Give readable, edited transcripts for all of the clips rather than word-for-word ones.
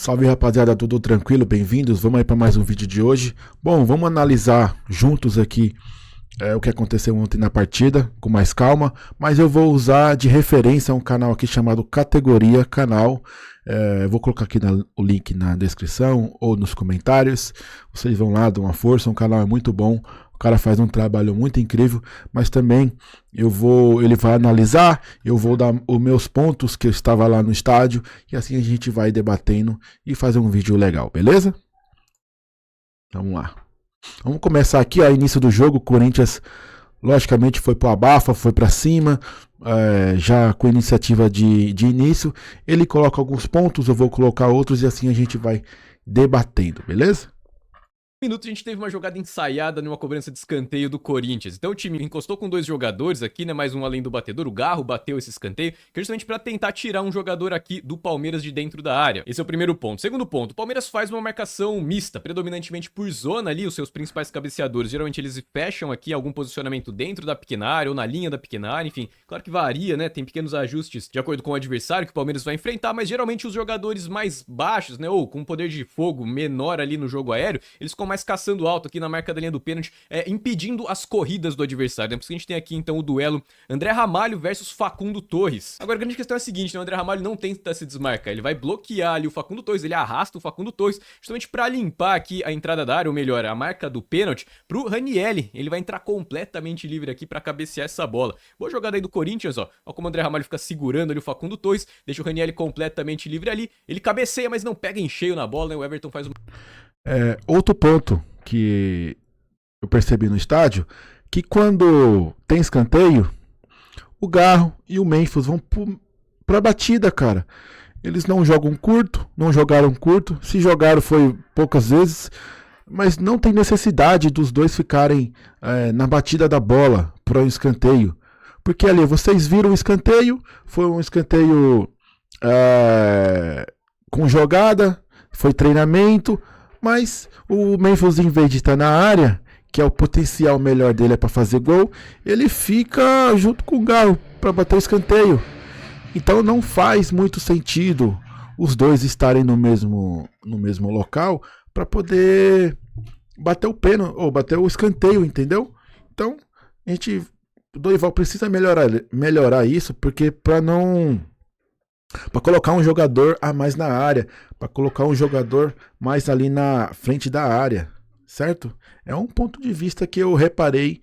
Salve rapaziada, tudo tranquilo? Bem-vindos, vamos aí para mais um vídeo de hoje. Bom, vamos analisar juntos aqui o que aconteceu ontem na partida, com mais calma, mas eu vou usar de referência um canal aqui chamado Categoria Canal. Vou colocar aqui o link na descrição ou nos comentários, vocês vão lá, dão uma força, o canal é muito bom. O cara faz um trabalho muito incrível, mas também ele vai analisar, eu vou dar os meus pontos que eu estava lá no estádio, e assim a gente vai debatendo e fazer um vídeo legal, beleza? Vamos lá. Vamos começar aqui, ó, início do jogo, o Corinthians logicamente foi pro abafa, foi para cima, já com iniciativa de início. Ele coloca alguns pontos, eu vou colocar outros e assim a gente vai debatendo, beleza? Minutos a gente teve uma jogada ensaiada numa cobrança de escanteio do Corinthians. Então o time encostou com dois jogadores aqui, né? Mais um além do batedor. O Garro bateu esse escanteio, que é justamente pra tentar tirar um jogador aqui do Palmeiras de dentro da área. Esse é o primeiro ponto. Segundo ponto, o Palmeiras faz uma marcação mista, predominantemente por zona ali. Os seus principais cabeceadores, geralmente eles fecham aqui algum posicionamento dentro da pequena área ou na linha da pequena área. Enfim, claro que varia, né? Tem pequenos ajustes de acordo com o adversário que o Palmeiras vai enfrentar, mas geralmente os jogadores mais baixos, né? Ou com poder de fogo menor ali no jogo aéreo, eles ficam mais caçando alto aqui na marca da linha do pênalti, impedindo as corridas do adversário, né? Por isso que a gente tem aqui então o duelo André Ramalho versus Facundo Torres. Agora a grande questão é a seguinte, né? O André Ramalho não tenta se desmarcar, ele vai bloquear ali o Facundo Torres, ele arrasta o Facundo Torres justamente para limpar aqui a entrada da área, ou melhor, a marca do pênalti pro Ranielli. Ele vai entrar completamente livre aqui para cabecear essa bola. Boa jogada aí do Corinthians, ó. Ó como o André Ramalho fica segurando ali o Facundo Torres, deixa o Ranielli completamente livre ali. Ele cabeceia, mas não pega em cheio na bola, né? O Everton faz outro ponto que eu percebi no estádio, que quando tem escanteio, o Garro e o Memphis vão pra batida, cara. Eles não jogam curto, não jogaram curto, se jogaram foi poucas vezes, mas não tem necessidade dos dois ficarem na batida da bola para o escanteio. Porque ali, vocês viram o escanteio, foi um escanteio com jogada, foi treinamento, mas o Memphis, em vez de estar na área, que é o potencial melhor dele é para fazer gol, ele fica junto com o Galo para bater o escanteio. Então não faz muito sentido os dois estarem no mesmo local para poder bater o pênalti ou bater o escanteio, entendeu? Então o Dorival precisa melhorar isso, porque para colocar um jogador a mais na área, para colocar um jogador mais ali na frente da área, certo? É um ponto de vista que eu reparei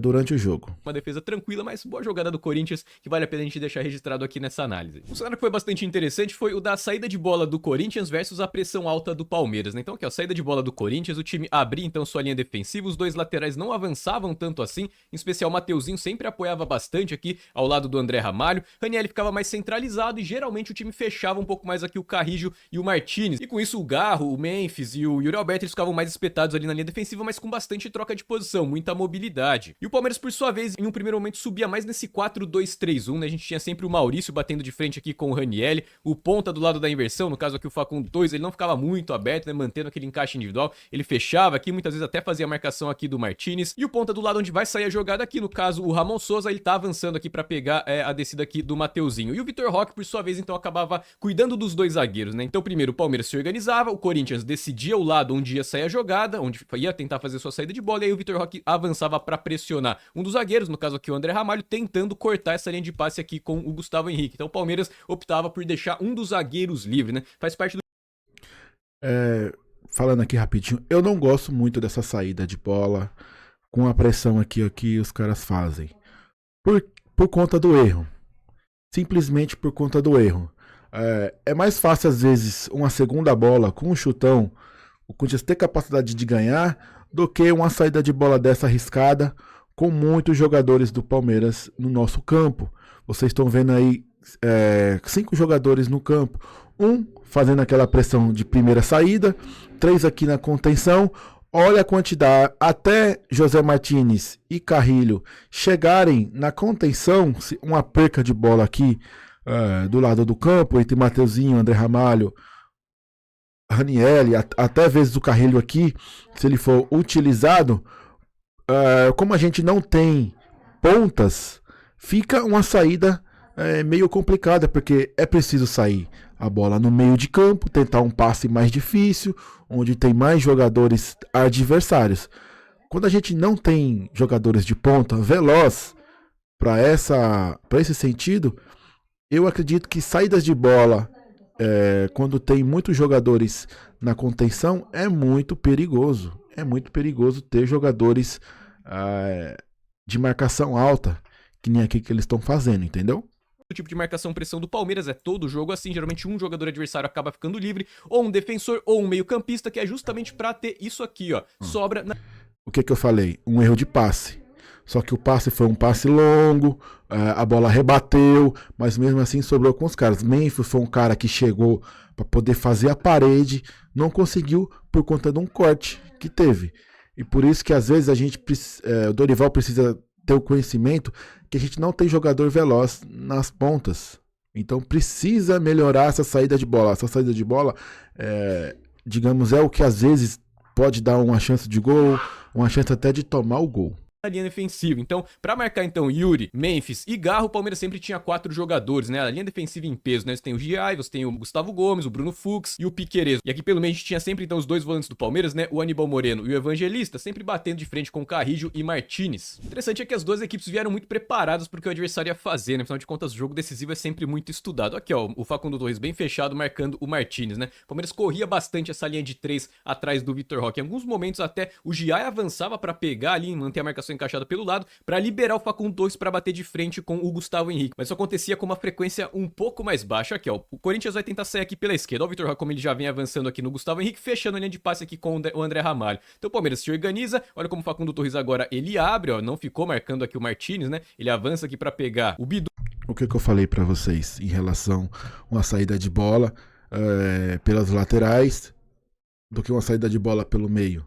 durante o jogo. Uma defesa tranquila, mas boa jogada do Corinthians, que vale a pena a gente deixar registrado aqui nessa análise. Um cenário que foi bastante interessante foi o da saída de bola do Corinthians versus a pressão alta do Palmeiras, né? Então aqui, ó, saída de bola do Corinthians, o time abria então sua linha defensiva, os dois laterais não avançavam tanto assim, em especial o Mateuzinho sempre apoiava bastante aqui ao lado do André Ramalho, Ranielli ficava mais centralizado e geralmente o time fechava um pouco mais aqui o Carrijo e o Martinez, e com isso o Garro, o Memphis e o Yuri Alberto eles ficavam mais espetados ali na linha defensiva, mas com bastante troca de posição, muita mobilidade. E o Palmeiras, por sua vez, em um primeiro momento subia mais nesse 4-2-3-1, né? A gente tinha sempre o Maurício batendo de frente aqui com o Ranielli, o ponta do lado da inversão, no caso aqui o Facundo Torres, ele não ficava muito aberto, né? Mantendo aquele encaixe individual, ele fechava aqui, muitas vezes até fazia a marcação aqui do Martinez, e o ponta do lado onde vai sair a jogada aqui, no caso o Ramon Souza, ele tá avançando aqui pra pegar a descida aqui do Mateuzinho. E o Vitor Roque, por sua vez, então acabava cuidando dos dois zagueiros, né? Então primeiro o Palmeiras se organizava, o Corinthians decidia o lado onde ia sair a jogada, onde ia tentar fazer sua saída de bola, e aí o Vitor Roque avançava pra pressionar um dos zagueiros, no caso aqui o André Ramalho, tentando cortar essa linha de passe aqui com o Gustavo Henrique. Então o Palmeiras optava por deixar um dos zagueiros livre, né? Faz parte do... Falando aqui rapidinho, eu não gosto muito dessa saída de bola com a pressão aqui que os caras fazem. Por conta do erro. Simplesmente por conta do erro. É mais fácil, às vezes, uma segunda bola com um chutão, o Corinthians ter capacidade de ganhar, do que uma saída de bola dessa arriscada com muitos jogadores do Palmeiras no nosso campo. Vocês estão vendo aí 5 jogadores no campo. Um fazendo aquela pressão de primeira saída, 3 aqui na contenção. Olha a quantidade, até José Martinez e Carrilho chegarem na contenção, uma perca de bola aqui do lado do campo, entre Mateuzinho, André Ramalho, Ranielli, até vezes o Carrilho aqui, se ele for utilizado, como a gente não tem pontas, fica uma saída meio complicada, porque é preciso sair a bola no meio de campo, tentar um passe mais difícil, onde tem mais jogadores adversários. Quando a gente não tem jogadores de ponta veloz para esse sentido, eu acredito que saídas de bola, quando tem muitos jogadores na contenção, é muito perigoso. É muito perigoso ter jogadores de marcação alta, que nem aqui que eles estão fazendo, entendeu? O tipo de marcação-pressão do Palmeiras é todo jogo assim, geralmente um jogador adversário acaba ficando livre, ou um defensor, ou um meio-campista, que é justamente pra ter isso aqui, ó, sobra na... O que eu falei? Um erro de passe. Só que o passe foi um passe longo, a bola rebateu, mas mesmo assim sobrou com os caras. Memphis foi um cara que chegou para poder fazer a parede, não conseguiu por conta de um corte que teve. E por isso que às vezes o Dorival precisa ter o conhecimento que a gente não tem jogador veloz nas pontas. Então precisa melhorar essa saída de bola. Essa saída de bola, digamos, é o que às vezes pode dar uma chance de gol, uma chance até de tomar o gol. Na linha defensiva. Então, pra marcar então Yuri, Memphis e Garro, o Palmeiras sempre tinha 4 jogadores, né? A linha defensiva em peso, né? Você tem o Giai, você tem o Gustavo Gomes, o Bruno Fux e o Piquerez. E aqui pelo meio a gente tinha sempre então os dois volantes do Palmeiras, né? O Aníbal Moreno e o Evangelista, sempre batendo de frente com o Carrillo e Martinez. Interessante é que as duas equipes vieram muito preparadas porque o adversário ia fazer, né? Afinal de contas, o jogo decisivo é sempre muito estudado. Aqui, ó, o Facundo Torres bem fechado marcando o Martinez, né? O Palmeiras corria bastante essa linha de 3 atrás do Vitor Roque. Em alguns momentos até o Giai avançava pra pegar ali, manter a marcação encaixada pelo lado, para liberar o Facundo Torres para bater de frente com o Gustavo Henrique. Mas isso acontecia com uma frequência um pouco mais baixa. Aqui, ó, o Corinthians vai tentar sair aqui pela esquerda. Ó, o Vitor Roque, como ele já vem avançando aqui no Gustavo Henrique, fechando a linha de passe aqui com o André Ramalho. Então o Palmeiras se organiza. Olha como o Facundo Torres agora ele abre, ó, não ficou marcando aqui o Martinez, né? Ele avança aqui para pegar o Bidu. O que eu falei para vocês em relação a uma saída de bola pelas laterais do que uma saída de bola pelo meio?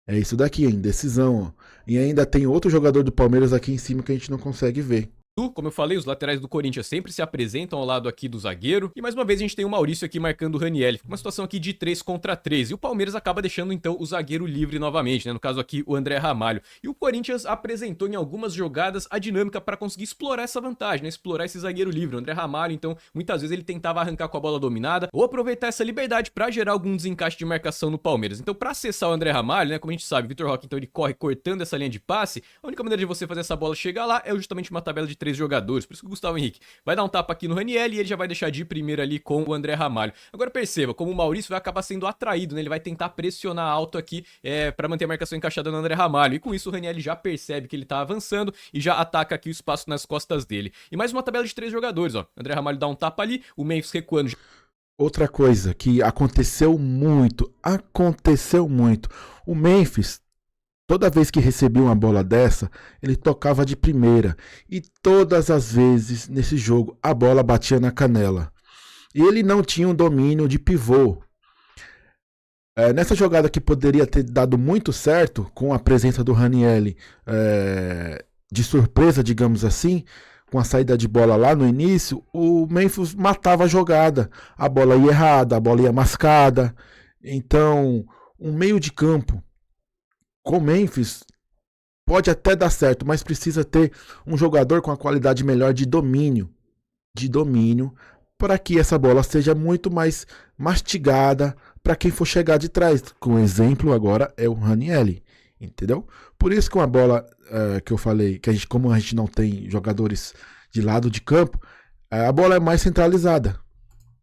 É isso daqui, a indecisão, ó. E ainda tem outro jogador do Palmeiras aqui em cima que a gente não consegue ver. Como eu falei, os laterais do Corinthians sempre se apresentam ao lado aqui do zagueiro. E mais uma vez a gente tem o Maurício aqui marcando o Raniel. Fica uma situação aqui de 3 contra 3. E o Palmeiras acaba deixando então o zagueiro livre novamente, né? No caso aqui o André Ramalho. E o Corinthians apresentou em algumas jogadas a dinâmica para conseguir explorar essa vantagem, né? Explorar esse zagueiro livre. O André Ramalho, então, muitas vezes ele tentava arrancar com a bola dominada ou aproveitar essa liberdade para gerar algum desencaixe de marcação no Palmeiras. Então, para acessar o André Ramalho, né? Como a gente sabe, o Vitor Roque, então, ele corre cortando essa linha de passe. A única maneira de você fazer essa bola chegar lá é justamente uma tabela de 3 jogadores. Por isso que o Gustavo Henrique vai dar um tapa aqui no Raniel e ele já vai deixar de ir primeiro ali com o André Ramalho. Agora perceba, como o Maurício vai acabar sendo atraído, né? Ele vai tentar pressionar alto aqui para manter a marcação encaixada no André Ramalho. E com isso o Raniel já percebe que ele tá avançando e já ataca aqui o espaço nas costas dele. E mais uma tabela de 3 jogadores, ó. André Ramalho dá um tapa ali, o Memphis recuando. Outra coisa que aconteceu muito. O Memphis, toda vez que recebia uma bola dessa, ele tocava de primeira. E todas as vezes nesse jogo a bola batia na canela. E ele não tinha um domínio de pivô. Nessa jogada que poderia ter dado muito certo, com a presença do Raniel de surpresa, digamos assim, com a saída de bola lá no início, o Memphis matava a jogada. A bola ia errada, a bola ia mascada. Então, um meio de campo com Memphis pode até dar certo, mas precisa ter um jogador com a qualidade melhor de domínio, para que essa bola seja muito mais mastigada para quem for chegar de trás. Com exemplo agora é o Raniel, entendeu? Por isso que uma bola que eu falei, que como a gente não tem jogadores de lado de campo, a bola é mais centralizada.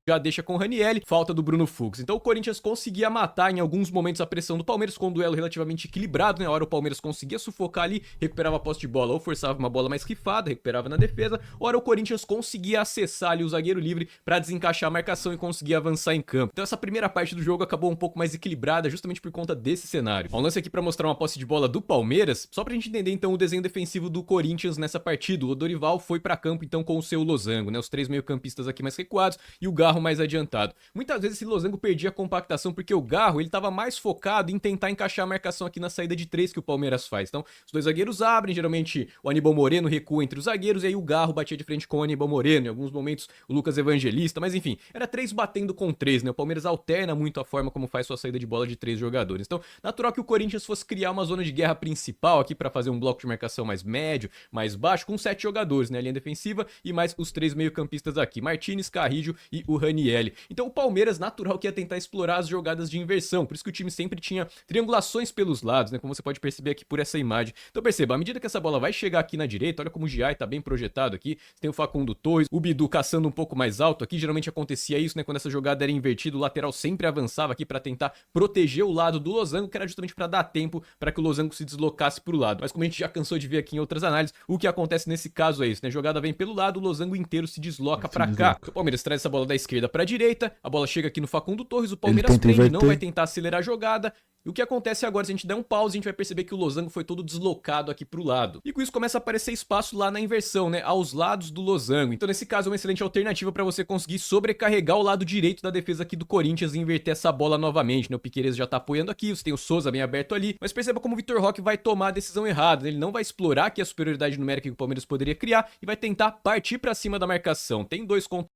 Já deixa com o Raniel, falta do Bruno Fux. Então o Corinthians conseguia matar em alguns momentos a pressão do Palmeiras com um duelo relativamente equilibrado, né? A hora o Palmeiras conseguia sufocar ali, recuperava a posse de bola ou forçava uma bola mais rifada, recuperava na defesa. A hora o Corinthians conseguia acessar ali o zagueiro livre para desencaixar a marcação e conseguir avançar em campo. Então essa primeira parte do jogo acabou um pouco mais equilibrada justamente por conta desse cenário. Um lance aqui para mostrar uma posse de bola do Palmeiras, só pra gente entender então o desenho defensivo do Corinthians nessa partida. O Dorival foi para campo então com o seu losango, né? Os 3 meio-campistas aqui mais recuados e o Garro Garro mais adiantado. Muitas vezes esse losango perdia a compactação porque o Garro ele estava mais focado em tentar encaixar a marcação aqui na saída de 3 que o Palmeiras faz. Então, os dois zagueiros abrem, geralmente o Aníbal Moreno recua entre os zagueiros e aí o Garro batia de frente com o Aníbal Moreno, em alguns momentos o Lucas Evangelista, mas enfim, era 3 batendo com 3, né? O Palmeiras alterna muito a forma como faz sua saída de bola de 3 jogadores. Então, natural que o Corinthians fosse criar uma zona de guerra principal aqui para fazer um bloco de marcação mais médio, mais baixo, com 7 jogadores, né? A linha defensiva e mais os 3 meio-campistas aqui, Martínez, Carrillo e o Ranielli. Então, o Palmeiras, natural que ia tentar explorar as jogadas de inversão, por isso que o time sempre tinha triangulações pelos lados, né? Como você pode perceber aqui por essa imagem. Então, perceba, à medida que essa bola vai chegar aqui na direita, olha como o Giai tá bem projetado aqui, você tem o Facundo Torres, o Bidu caçando um pouco mais alto aqui, geralmente acontecia isso, né? Quando essa jogada era invertida, o lateral sempre avançava aqui para tentar proteger o lado do losango, que era justamente para dar tempo para que o losango se deslocasse pro lado. Mas como a gente já cansou de ver aqui em outras análises, o que acontece nesse caso é isso, né? A jogada vem pelo lado, o losango inteiro se desloca para cá. O Palmeiras traz essa bola da esquerda para a direita, a bola chega aqui no Facundo Torres, o Palmeiras prende, não vai tentar acelerar a jogada. E o que acontece agora, se a gente der um pause, a gente vai perceber que o losango foi todo deslocado aqui pro lado. E com isso começa a aparecer espaço lá na inversão, né? Aos lados do losango. Então nesse caso é uma excelente alternativa para você conseguir sobrecarregar o lado direito da defesa aqui do Corinthians e inverter essa bola novamente, né? O Piquerez já tá apoiando aqui, você tem o Souza bem aberto ali. Mas perceba como o Vitor Roque vai tomar a decisão errada, né? Ele não vai explorar aqui a superioridade numérica que o Palmeiras poderia criar e vai tentar partir para cima da marcação. Tem 2 contra...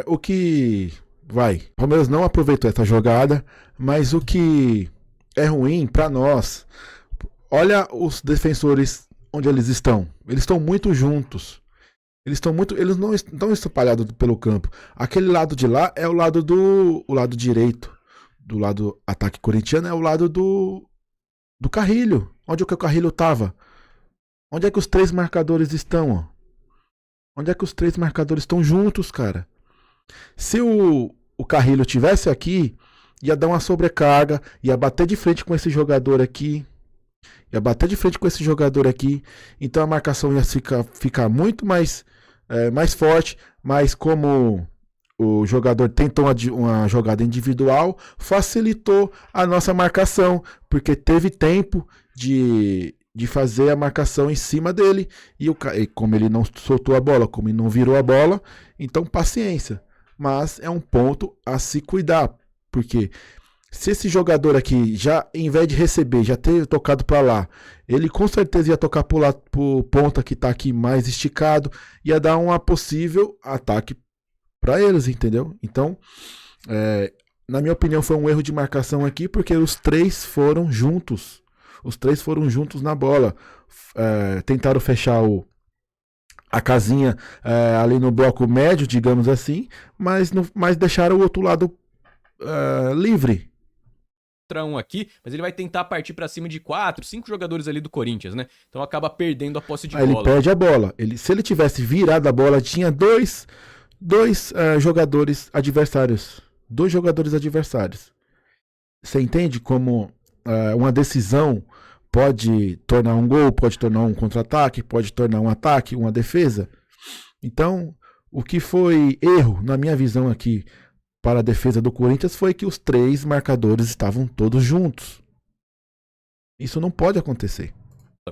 O Palmeiras não aproveitou essa jogada, mas o que é ruim pra nós, olha os defensores onde eles estão. Eles estão muito juntos. Eles não estão espalhados pelo campo. Aquele lado de lá é o lado direito. Do lado ataque corintiano é o lado do Carrillo. Onde é que o Carrillo tava? Onde é que os 3 marcadores estão? Onde é que os 3 marcadores estão juntos, cara? Se o Carrillo tivesse aqui, ia dar uma sobrecarga, ia bater de frente com esse jogador aqui. Então a marcação ia ficar muito mais forte, mas como o jogador tentou uma jogada individual, facilitou a nossa marcação, porque teve tempo de fazer a marcação em cima dele, e como ele não soltou a bola, como ele não virou a bola, então paciência. Mas é um ponto a se cuidar, porque se esse jogador aqui, já em vez de receber, já ter tocado para lá, ele com certeza ia tocar pro ponta que tá aqui mais esticado, ia dar um possível ataque para eles, entendeu? Então, na minha opinião, foi um erro de marcação aqui, porque os 3 foram juntos. Os 3 foram juntos na bola. Tentaram fechar a casinha ali no bloco médio, digamos assim, mas deixaram o outro lado livre. Aqui, mas ele vai tentar partir pra cima de 4, 5 jogadores ali do Corinthians, né? Então acaba perdendo a posse de bola. Ele perde a bola. Se ele tivesse virado a bola, tinha dois jogadores adversários. 2 jogadores adversários. Você entende como uma decisão pode tornar um gol, pode tornar um contra-ataque, pode tornar um ataque, uma defesa? Então, o que foi erro, na minha visão aqui, para a defesa do Corinthians foi que os 3 marcadores estavam todos juntos. Isso não pode acontecer.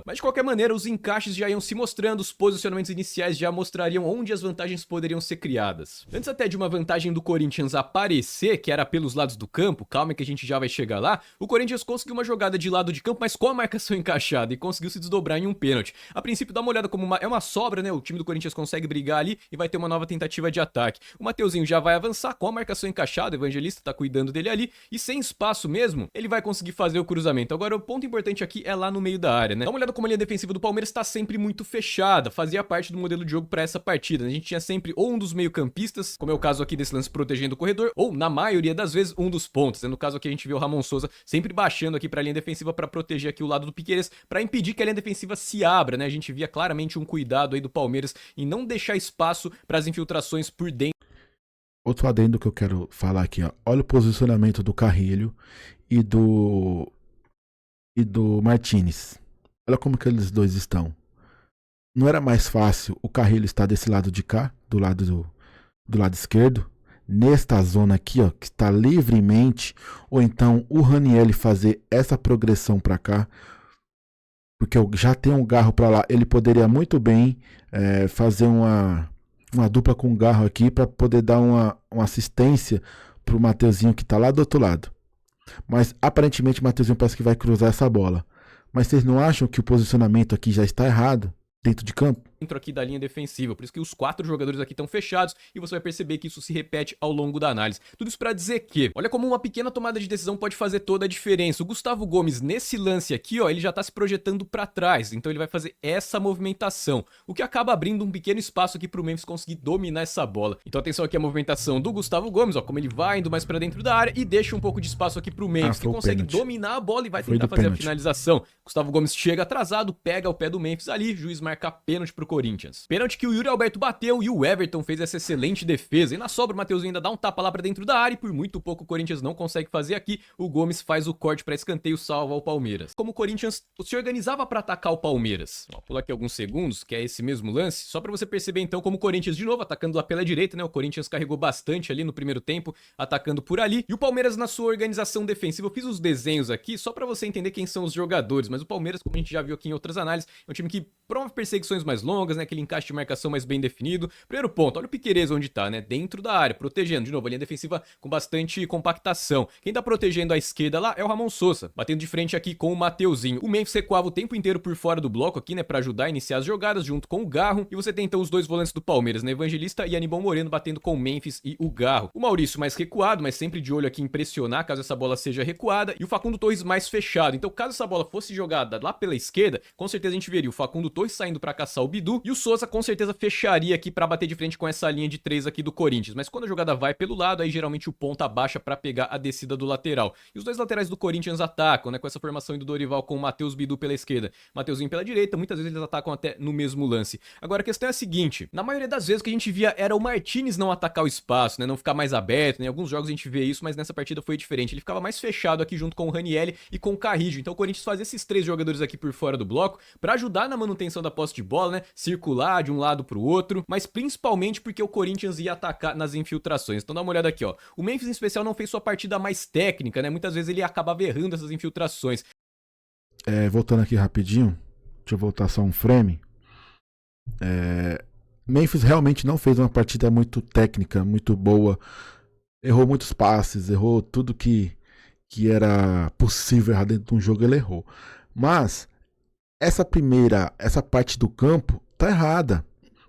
Mas de qualquer maneira, os encaixes já iam se mostrando, os posicionamentos iniciais já mostrariam onde as vantagens poderiam ser criadas. Antes até de uma vantagem do Corinthians aparecer, que era pelos lados do campo, calma que a gente já vai chegar lá, o Corinthians conseguiu uma jogada de lado de campo, mas com a marcação encaixada, e conseguiu se desdobrar em um pênalti. A princípio, dá uma olhada como é uma sobra, né? O time do Corinthians consegue brigar ali e vai ter uma nova tentativa de ataque. O Mateuzinho já vai avançar com a marcação encaixada, o Evangelista tá cuidando dele ali, e sem espaço mesmo, ele vai conseguir fazer o cruzamento. Agora, o ponto importante aqui é lá no meio da área, né? Dá uma olhada como a linha defensiva do Palmeiras está sempre muito fechada, fazia parte do modelo de jogo para essa partida. A gente tinha sempre ou um dos meio-campistas, como é o caso aqui desse lance protegendo o corredor, ou na maioria das vezes um dos pontas. No caso aqui a gente vê o Ramon Souza sempre baixando aqui para a linha defensiva para proteger aqui o lado do Piquerez, para impedir que a linha defensiva se abra, né? A gente via claramente um cuidado aí do Palmeiras em não deixar espaço para as infiltrações por dentro. Outro adendo que eu quero falar aqui, ó. Olha o posicionamento do Carrillo e do Martínez. Olha como que eles dois estão. Não era mais fácil o Carrillo estar desse lado de cá, do lado esquerdo, nesta zona aqui, ó, que está livremente, ou então o Ranielli fazer essa progressão para cá, porque eu já tenho um Garro para lá, ele poderia muito bem fazer uma uma dupla com o Garro aqui para poder dar uma assistência pro Mateuzinho que tá lá do outro lado. Mas aparentemente o Mateuzinho parece que vai cruzar essa bola. Mas vocês não acham que o posicionamento aqui já está errado dentro de campo? Dentro aqui da linha defensiva, por isso que os 4 jogadores aqui estão fechados e você vai perceber que isso se repete ao longo da análise. Tudo isso pra dizer que, olha como uma pequena tomada de decisão pode fazer toda a diferença. O Gustavo Gomes, nesse lance aqui, ó, ele já tá se projetando pra trás, então ele vai fazer essa movimentação, o que acaba abrindo um pequeno espaço aqui pro Memphis conseguir dominar essa bola. Então atenção aqui a movimentação do Gustavo Gomes, ó, como ele vai indo mais pra dentro da área e deixa um pouco de espaço aqui pro Memphis, que consegue dominar a bola e vai tentar fazer a finalização. Gustavo Gomes chega atrasado, pega o pé do Memphis ali, juiz marca pênalti pro Corinthians. Pênalti que o Yuri Alberto bateu e o Everton fez essa excelente defesa. E na sobra o Mateuzinho ainda dá um tapa lá pra dentro da área e por muito pouco o Corinthians não consegue fazer aqui. O Gomes faz o corte pra escanteio, salva o Palmeiras. Como o Corinthians se organizava pra atacar o Palmeiras. Vou pular aqui alguns segundos, que é esse mesmo lance, só pra você perceber então como o Corinthians de novo atacando lá pela direita, né? O Corinthians carregou bastante ali no primeiro tempo, atacando por ali. E o Palmeiras na sua organização defensiva, eu fiz os desenhos aqui só pra você entender quem são os jogadores. Mas o Palmeiras, como a gente já viu aqui em outras análises, é um time que promove perseguições mais longas, né? Aquele encaixe de marcação mais bem definido. Primeiro ponto, olha o Piquerez onde tá, né? Dentro da área, protegendo. De novo, a linha defensiva com bastante compactação. Quem tá protegendo à esquerda lá é o Ramon Sousa, batendo de frente aqui com o Mateuzinho. O Memphis recuava o tempo inteiro por fora do bloco aqui, né? Pra ajudar a iniciar as jogadas junto com o Garro. E você tem então os dois volantes do Palmeiras, né? Evangelista e Aníbal Moreno batendo com o Memphis e o Garro. O Maurício mais recuado, mas sempre de olho aqui em pressionar caso essa bola seja recuada. E o Facundo Torres mais fechado. Então, caso essa bola fosse jogada lá pela esquerda, com certeza a gente veria o Facundo Torres saindo pra caçar o Bidu. E o Sousa com certeza fecharia aqui pra bater de frente com essa linha de 3 aqui do Corinthians. Mas quando a jogada vai pelo lado, aí geralmente o ponta baixa pra pegar a descida do lateral. E os dois laterais do Corinthians atacam, né? Com essa formação do Dorival com o Matheus Bidu pela esquerda, Mateuzinho pela direita. Muitas vezes eles atacam até no mesmo lance. Agora a questão é a seguinte: na maioria das vezes que a gente via era o Martínez não atacar o espaço, né? Não ficar mais aberto, né? Em alguns jogos a gente vê isso, mas nessa partida foi diferente. Ele ficava mais fechado aqui junto com o Ranieri e com o Carrillo. Então o Corinthians fazia esses 3 jogadores aqui por fora do bloco pra ajudar na manutenção da posse de bola, né? Circular de um lado pro outro, mas principalmente porque o Corinthians ia atacar nas infiltrações. Então dá uma olhada aqui, ó. O Memphis em especial não fez sua partida mais técnica, né? Muitas vezes ele acabava errando essas infiltrações. Voltando aqui rapidinho, deixa eu voltar só um frame. Memphis realmente não fez uma partida muito técnica, muito boa. Errou muitos passes, errou tudo que era possível errar dentro de um jogo, ele errou. Mas essa parte do campo tá errada.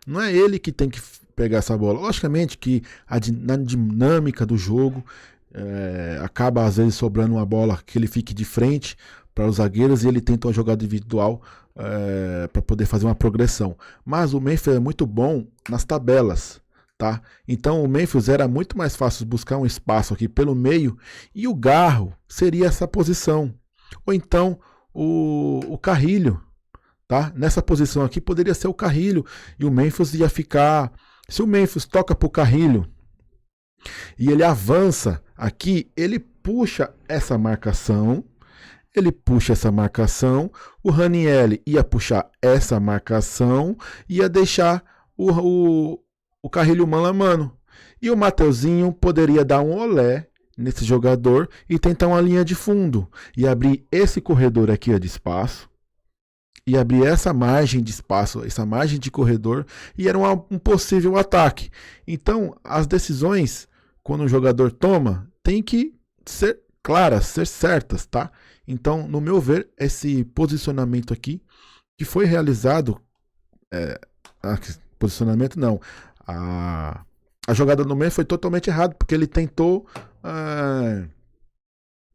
Não é ele que tem que pegar essa bola. Logicamente que na dinâmica do jogo acaba às vezes sobrando uma bola que ele fique de frente para os zagueiros e ele tenta uma jogada individual para poder fazer uma progressão. Mas o Memphis é muito bom nas tabelas, tá? Então o Memphis era muito mais fácil buscar um espaço aqui pelo meio e o Garro seria essa posição. Ou então o Carrillo, tá? Nessa posição aqui poderia ser o Carrillo e o Memphis ia ficar. Se o Memphis toca pro Carrillo e ele avança aqui, ele puxa essa marcação. O Ranieri ia puxar essa marcação, ia deixar o Carrillo mano a mano. E o Mateuzinho poderia dar um olé nesse jogador e tentar uma linha de fundo e abrir esse corredor aqui de espaço. E abrir essa margem de espaço, essa margem de corredor, e era um possível ataque. Então, as decisões, quando o jogador toma, tem que ser claras, ser certas, tá? Então, no meu ver, esse posicionamento aqui, que foi realizado, posicionamento não, a jogada no meio foi totalmente errada, porque ele tentou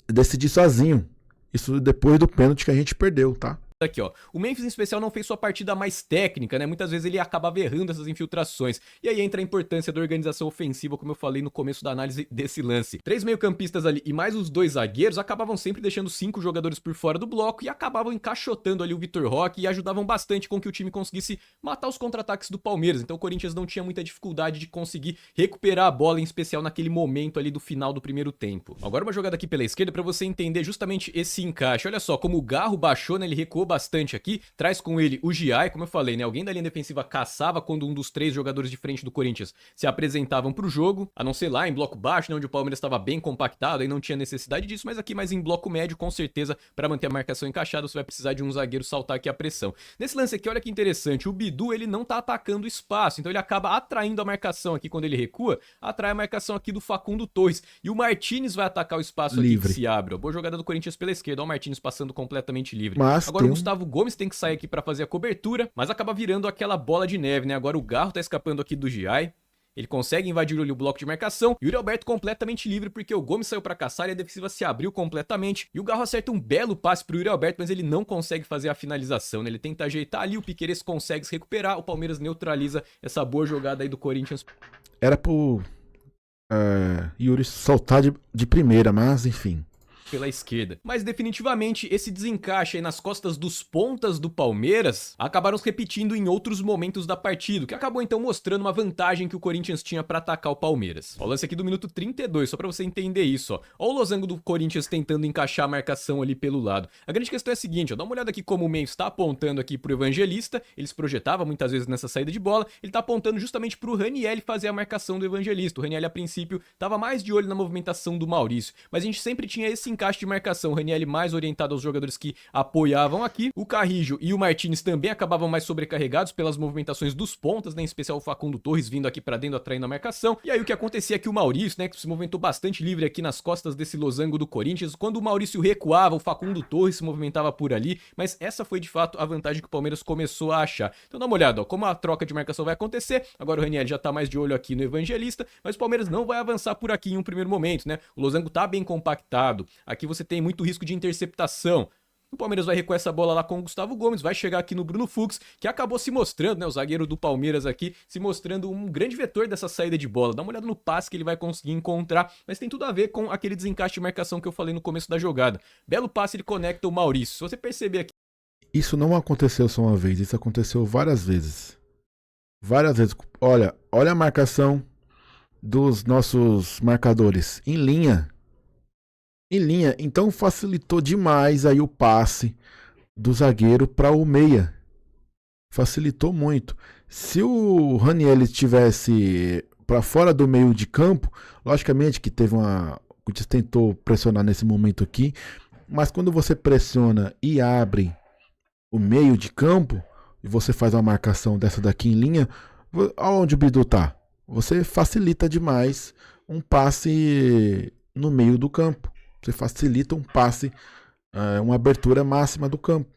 decidir sozinho. Isso depois do pênalti que a gente perdeu, tá? Aqui, ó. O Memphis em especial não fez sua partida mais técnica, né? Muitas vezes ele acabava errando essas infiltrações. E aí entra a importância da organização ofensiva, como eu falei no começo da análise desse lance. 3 meio-campistas ali e mais os 2 zagueiros acabavam sempre deixando 5 jogadores por fora do bloco e acabavam encaixotando ali o Vitor Roque e ajudavam bastante com que o time conseguisse matar os contra-ataques do Palmeiras. Então o Corinthians não tinha muita dificuldade de conseguir recuperar a bola, em especial naquele momento ali do final do primeiro tempo. Agora uma jogada aqui pela esquerda para você entender justamente esse encaixe. Olha só, como o Garro baixou, né? Ele recuou bastante aqui, traz com ele o Giai, como eu falei, né? Alguém da linha defensiva caçava quando um dos 3 jogadores de frente do Corinthians se apresentavam pro jogo, a não ser lá em bloco baixo, né, onde o Palmeiras estava bem compactado, aí não tinha necessidade disso, mas aqui mais em bloco médio, com certeza, para manter a marcação encaixada, você vai precisar de um zagueiro saltar aqui a pressão. Nesse lance aqui, olha que interessante, o Bidu, ele não tá atacando o espaço, então ele acaba atraindo a marcação aqui quando ele recua, atrai a marcação aqui do Facundo Torres, e o Martínez vai atacar o espaço aqui que se abre. Ó, boa jogada do Corinthians pela esquerda, ó, o Martínez passando completamente livre. Mas agora o Gustavo Gomes tem que sair aqui para fazer a cobertura, mas acaba virando aquela bola de neve, né? Agora o Garro tá escapando aqui do Giai. Ele consegue invadir o bloco de marcação e o Yuri Alberto completamente livre porque o Gomes saiu para caçar e a defensiva se abriu completamente. E o Garro acerta um belo passe pro Yuri Alberto, mas ele não consegue fazer a finalização, né? Ele tenta ajeitar ali, o Piquerez consegue se recuperar, o Palmeiras neutraliza essa boa jogada aí do Corinthians. Era pro Yuri soltar de primeira, mas enfim. Pela esquerda. Mas definitivamente esse desencaixe aí nas costas dos pontas do Palmeiras acabaram se repetindo em outros momentos da partida, que acabou então mostrando uma vantagem que o Corinthians tinha para atacar o Palmeiras. Ó, o lance aqui do minuto 32, só para você entender isso, ó. Ó o losango do Corinthians tentando encaixar a marcação ali pelo lado. A grande questão é a seguinte, ó, dá uma olhada aqui como o meio está apontando aqui pro Evangelista, ele se projetava muitas vezes nessa saída de bola, ele tá apontando justamente pro Raniel fazer a marcação do Evangelista. O Raniel a princípio tava mais de olho na movimentação do Maurício, mas a gente sempre tinha esse encaixe de marcação, o Raniel mais orientado aos jogadores que apoiavam aqui, o Carrijo e o Martínez também acabavam mais sobrecarregados pelas movimentações dos pontas, né, em especial o Facundo Torres vindo aqui pra dentro atraindo a marcação, e aí o que acontecia é que o Maurício, né, que se movimentou bastante livre aqui nas costas desse losango do Corinthians, quando o Maurício recuava, o Facundo Torres se movimentava por ali, mas essa foi de fato a vantagem que o Palmeiras começou a achar. Então dá uma olhada, ó, como a troca de marcação vai acontecer, agora o Raniel já tá mais de olho aqui no Evangelista, mas o Palmeiras não vai avançar por aqui em um primeiro momento, né, o losango tá bem compactado, aqui você tem muito risco de interceptação. O Palmeiras vai recuar essa bola lá com o Gustavo Gomes, vai chegar aqui no Bruno Fux, que acabou se mostrando, né, o zagueiro do Palmeiras aqui, se mostrando um grande vetor dessa saída de bola. Dá uma olhada no passe que ele vai conseguir encontrar, mas tem tudo a ver com aquele desencaixe de marcação que eu falei no começo da jogada. Belo passe, ele conecta o Maurício. Se você perceber aqui... Isso não aconteceu só uma vez, isso aconteceu várias vezes. Várias vezes. Olha a marcação dos nossos marcadores em linha. Então facilitou demais aí o passe do zagueiro para o meia. Facilitou muito. Se o Raniel estivesse para fora do meio de campo, logicamente que teve o Corinthians tentou pressionar nesse momento aqui, mas quando você pressiona e abre o meio de campo e você faz uma marcação dessa daqui em linha, aonde o Bidu tá? Você facilita demais um passe no meio do campo. Você facilita um passe, uma abertura máxima do campo.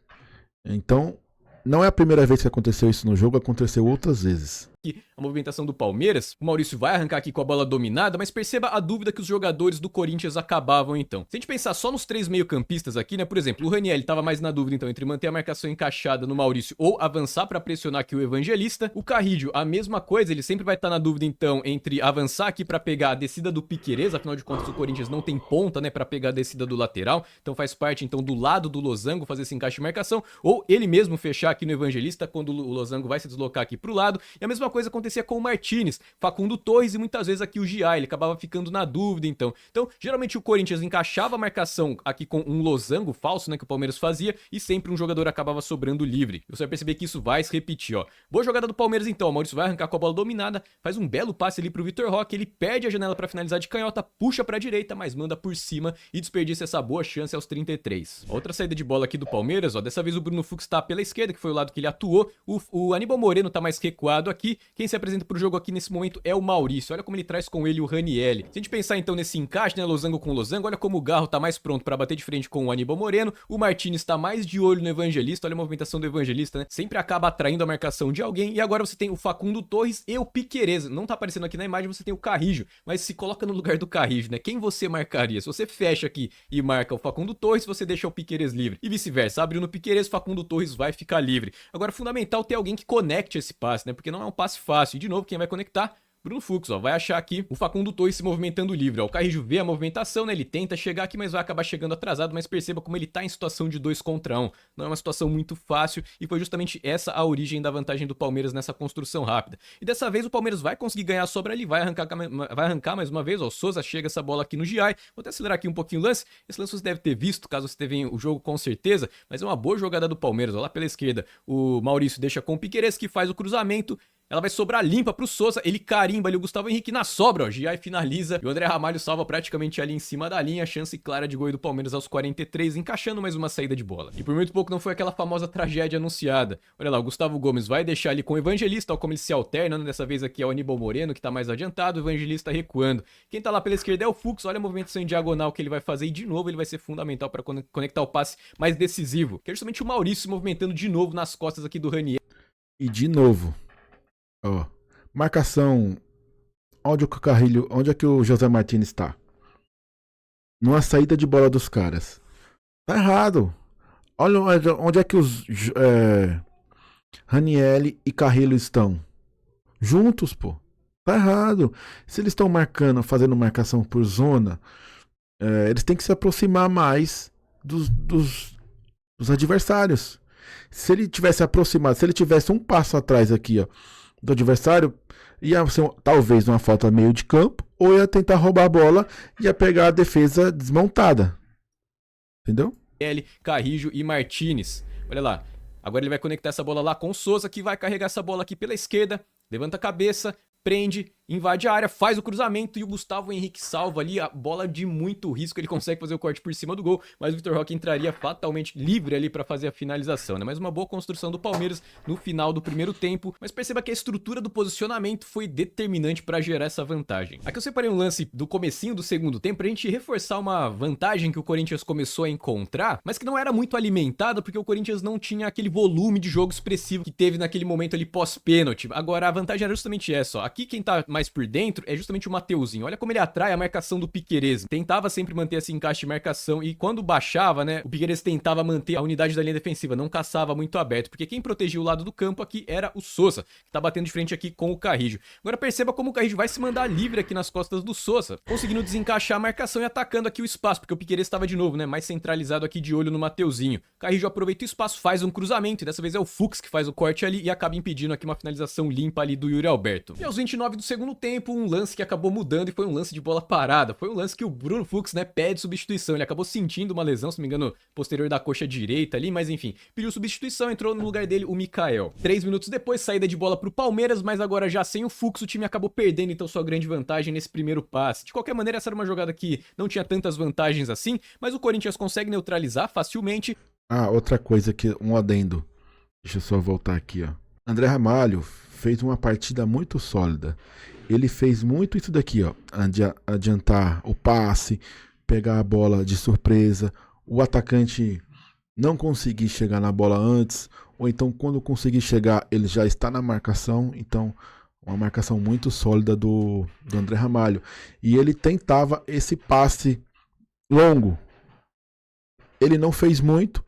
Então, não é a primeira vez que aconteceu isso no jogo, aconteceu outras vezes. A movimentação do Palmeiras, o Maurício vai arrancar aqui com a bola dominada, mas perceba a dúvida que os jogadores do Corinthians acabavam então. Se a gente pensar só nos 3 meio-campistas aqui, né, por exemplo, o Raniel estava mais na dúvida então entre manter a marcação encaixada no Maurício ou avançar para pressionar aqui o Evangelista. O Carrijo, a mesma coisa, ele sempre vai estar na dúvida então entre avançar aqui para pegar a descida do Piquerez, afinal de contas o Corinthians não tem ponta, né, para pegar a descida do lateral, então faz parte então do lado do losango fazer esse encaixe de marcação, ou ele mesmo fechar aqui no Evangelista quando o losango vai se deslocar aqui pro lado, e a mesma coisa acontecia com o Martínez, Facundo Torres e muitas vezes aqui o Giai, ele acabava ficando na dúvida então. Então, geralmente o Corinthians encaixava a marcação aqui com um losango falso, né, que o Palmeiras fazia, e sempre um jogador acabava sobrando livre. Você vai perceber que isso vai se repetir, ó. Boa jogada do Palmeiras então, o Maurício vai arrancar com a bola dominada, faz um belo passe ali pro Vitor Roque, ele perde a janela para finalizar de canhota, puxa pra direita, mas manda por cima e desperdiça essa boa chance aos 33. Outra saída de bola aqui do Palmeiras, ó, dessa vez o Bruno Fux tá pela esquerda, que foi o lado que ele atuou, o Aníbal Moreno tá mais recuado aqui, quem se apresenta pro jogo aqui nesse momento é o Maurício, olha como ele traz com ele o Raniel. Se a gente pensar então nesse encaixe, né, losango com losango, olha como o Garro tá mais pronto para bater de frente com o Aníbal Moreno, o Martínez tá mais de olho no Evangelista, olha a movimentação do Evangelista, né, sempre acaba atraindo a marcação de alguém, e agora você tem o Facundo Torres e o Piquerez, não tá aparecendo aqui na imagem, você tem o Carrijo, mas se coloca no lugar do Carrijo, né, quem você marcaria? Se você fecha aqui e marca o Facundo Torres, você deixa o Piquerez livre, e vice-versa, abriu no Piquerez, Facundo Torres vai ficar livre. Agora, fundamental ter alguém que conecte esse passe, né, porque não é um passe fácil, e de novo, quem vai conectar? Bruno Fux, ó, vai achar aqui o Facundo Torres se movimentando livre, ó. O Carrijo vê a movimentação, né? Ele tenta chegar aqui, mas vai acabar chegando atrasado, mas perceba como ele tá em situação de 2 contra 1. Não é uma situação muito fácil e foi justamente essa a origem da vantagem do Palmeiras nessa construção rápida. E dessa vez o Palmeiras vai conseguir ganhar a sobra ali, vai arrancar mais uma vez, ó. O Souza chega essa bola aqui no Giai. Vou até acelerar aqui um pouquinho o lance. Esse lance você deve ter visto, caso você teve o jogo com certeza, mas é uma boa jogada do Palmeiras, ó, lá pela esquerda. O Maurício deixa com o Piquerez, que faz o cruzamento. Ela vai sobrar limpa pro Souza, ele carimba ali o Gustavo Henrique na sobra, ó, Giai finaliza e o André Ramalho salva praticamente ali em cima da linha, chance clara de gol do Palmeiras aos 43, encaixando mais uma saída de bola. E por muito pouco não foi aquela famosa tragédia anunciada. Olha lá, o Gustavo Gomes vai deixar ali com o Evangelista, ó, como eles se alternam, dessa vez aqui é o Aníbal Moreno, que tá mais adiantado, o Evangelista recuando. Quem tá lá pela esquerda é o Fux, olha a movimentação em diagonal que ele vai fazer e de novo ele vai ser fundamental para conectar o passe mais decisivo, que é justamente o Maurício se movimentando de novo nas costas aqui do Ranieri. E de novo, ó, marcação, onde é que o José Martins está? Numa saída de bola dos caras. Tá errado. Olha onde é que os Ranieri e Carrilho estão. Juntos, pô. Tá errado. Se eles estão fazendo marcação por zona, eles têm que se aproximar mais dos adversários. Se ele tivesse aproximado, se ele tivesse um passo atrás aqui, ó, do adversário, ia ser talvez uma falta meio de campo, ou ia tentar roubar a bola e ia pegar a defesa desmontada. Entendeu? Carrijo e Martins. Olha lá. Agora ele vai conectar essa bola lá com o Souza, que vai carregar essa bola aqui pela esquerda. Levanta a cabeça, prende, invade a área, faz o cruzamento e o Gustavo Henrique salva ali a bola de muito risco. Ele consegue fazer o corte por cima do gol, mas o Vitor Roque entraria fatalmente livre ali para fazer a finalização, né? Mais uma boa construção do Palmeiras no final do primeiro tempo, mas perceba que a estrutura do posicionamento foi determinante para gerar essa vantagem. Aqui eu separei um lance do comecinho do segundo tempo pra gente reforçar uma vantagem que o Corinthians começou a encontrar, mas que não era muito alimentada porque o Corinthians não tinha aquele volume de jogo expressivo que teve naquele momento ali pós-pênalti. Agora a vantagem era justamente essa, ó. Aqui quem tá mais por dentro é justamente o Mateuzinho. Olha como ele atrai a marcação do Piquerez. Tentava sempre manter esse encaixe de marcação e quando baixava, né, o Piquerez tentava manter a unidade da linha defensiva, não caçava muito aberto, porque quem protegia o lado do campo aqui era o Souza, que tá batendo de frente aqui com o Carrijo. Agora perceba como o Carrijo vai se mandar livre aqui nas costas do Souza, conseguindo desencaixar a marcação e atacando aqui o espaço, porque o Piquerez estava de novo, né, mais centralizado aqui de olho no Mateuzinho. O Carrijo aproveita o espaço, faz um cruzamento e dessa vez é o Fux que faz o corte ali e acaba impedindo aqui uma finalização limpa ali do Yuri Alberto. E aos 29 do segundo tempo, um lance que acabou mudando e foi um lance de bola parada. Foi um lance que o Bruno Fux, né, pede substituição. Ele acabou sentindo uma lesão, se não me engano, posterior da coxa direita ali, mas enfim, pediu substituição, entrou no lugar dele o Mikael. 3 minutos depois, saída de bola pro Palmeiras, mas agora já sem o Fux, o time acabou perdendo então sua grande vantagem nesse primeiro passe. De qualquer maneira, essa era uma jogada que não tinha tantas vantagens assim, mas o Corinthians consegue neutralizar facilmente. Ah, outra coisa que, um adendo. Deixa eu só voltar aqui, ó. André Ramalho fez uma partida muito sólida. Ele fez muito isso daqui, ó, adiantar o passe, pegar a bola de surpresa, o atacante não conseguir chegar na bola antes, ou então quando conseguir chegar ele já está na marcação, então uma marcação muito sólida do André Ramalho. E ele tentava esse passe longo. Ele não fez muito,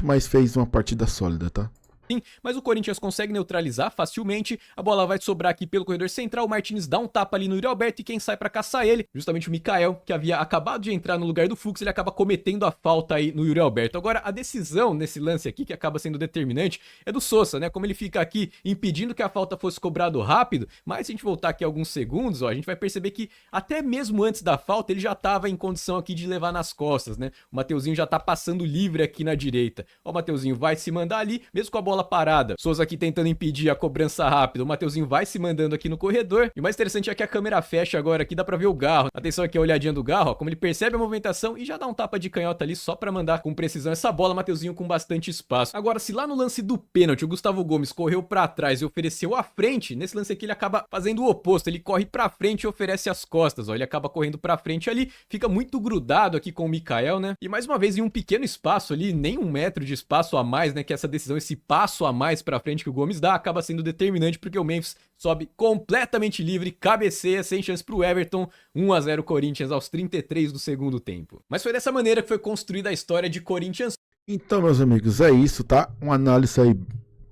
mas fez uma partida sólida, tá? Sim, mas o Corinthians consegue neutralizar facilmente, a bola vai sobrar aqui pelo corredor central, o Martins dá um tapa ali no Yuri Alberto e quem sai pra caçar ele, justamente o Mikael, que havia acabado de entrar no lugar do Fux, ele acaba cometendo a falta aí no Yuri Alberto. Agora, a decisão nesse lance aqui, que acaba sendo determinante, é do Souza, né, como ele fica aqui impedindo que a falta fosse cobrado rápido, mas se a gente voltar aqui alguns segundos, ó, a gente vai perceber que até mesmo antes da falta, ele já tava em condição aqui de levar nas costas, né, o Mateuzinho já tá passando livre aqui na direita. Ó, o Mateuzinho vai se mandar ali, mesmo com a bola parada. Souza aqui tentando impedir a cobrança rápida. O Mateuzinho vai se mandando aqui no corredor. E o mais interessante é que a câmera fecha agora aqui, dá pra ver o Garro. Atenção aqui a olhadinha do Garro, ó, como ele percebe a movimentação e já dá um tapa de canhota ali só pra mandar com precisão essa bola. Mateuzinho com bastante espaço. Agora, se lá no lance do pênalti o Gustavo Gomes correu pra trás e ofereceu a frente, nesse lance aqui ele acaba fazendo o oposto. Ele corre pra frente e oferece as costas, ó. Ele acaba correndo pra frente ali, fica muito grudado aqui com o Mikael, né? E mais uma vez em um pequeno espaço ali, nem 1 metro de espaço a mais, né? Que essa decisão, esse passo a mais pra frente que o Gomes dá, acaba sendo determinante porque o Memphis sobe completamente livre, cabeceia sem chance pro Everton, 1-0 Corinthians aos 33 do segundo tempo. Mas foi dessa maneira que foi construída a história de Corinthians. Então, meus amigos, é isso, tá? Uma análise aí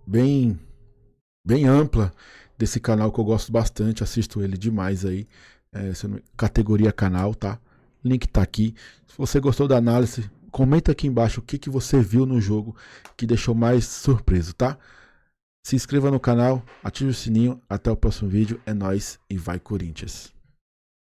bem ampla desse canal que eu gosto bastante, assisto ele demais aí, categoria canal, tá? Link tá aqui. Se você gostou da análise, comenta aqui embaixo o que você viu no jogo que deixou mais surpreso, tá? Se inscreva no canal, ative o sininho, até o próximo vídeo, é nóis e vai Corinthians!